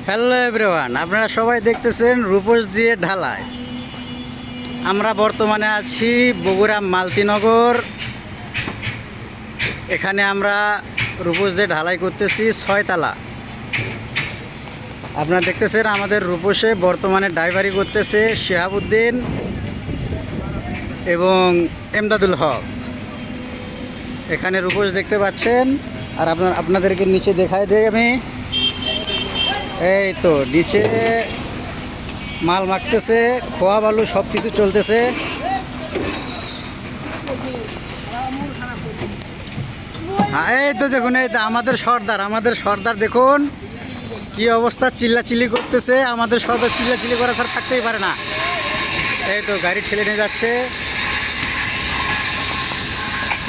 Hello everyone, আপনারা সবাই দেখতেছেন রূপস দিয়ে ঢালাই। আমরা বর্তমানে আছি বগুড়া মালতীনগর। এখানে আমরা রূপস দিয়ে ঢালাই করতেছি 6 তালা। আপনারা দেখতেছেন আমাদের রূপসে বর্তমানে ড্রাইভারি করতেছে শিহাবুদ্দিন এবং এমদাদুল হক। এখানে রূপস দেখতে পাচ্ছেন। আর আপনাদেরকে নিচে দেখাই দেই আমি। এই তো নিচে মাল মাখতেছে, খোয়া বালু সব কিছু চলতেছে। হ্যাঁ, এই তো দেখুন, এই তো আমাদের সর্দার দেখুন কি অবস্থা, চিল্লাচিল্লি করতেছে। আমাদের সর্দার চিল্লাচিল্লি করা স্যার থাকতেই পারে না। এই তো গাড়ি ঠেলে নিয়ে যাচ্ছে,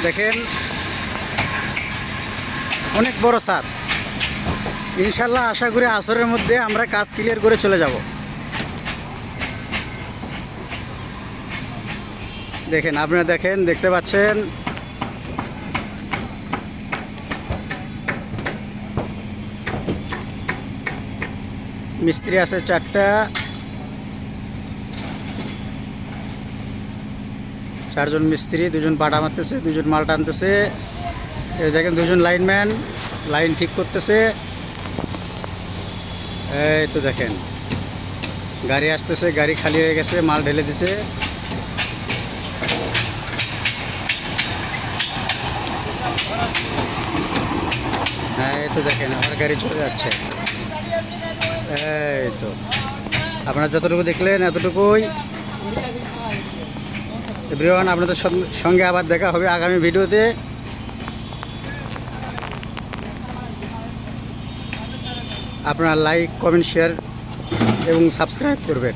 দেখেন অনেক বড় ছাদ। ইনশাল্লাহ আশা করি আসরের মধ্যে আমরা কাজ ক্লিয়ার করে চলে যাব। দেখেন, আপনারা দেখতে পাচ্ছেন মিস্ত্রি আছে 4টা, 4জন মিস্ত্রি, 2জন বাটা মারতেছে, 2জন মাল টানতেছে। এই দেখেন 2জন লাইনম্যান লাইন ঠিক করতেছে। এই তো দেখেন গাড়ি আসতেছে, গাড়ি খালি হয়ে গেছে, মাল ঢেলে দিছে। হ্যাঁ, এই তো দেখেন আমার গাড়ি চলে যাচ্ছে। এই তো আপনারা যতটুকু দেখলেন এতটুকুই। এভরিওয়ান, আপনাদের সঙ্গে আবার দেখা হবে আগামী ভিডিওতে। আপনারা লাইক, কমেন্ট, শেয়ার এবং সাবস্ক্রাইব করবেন।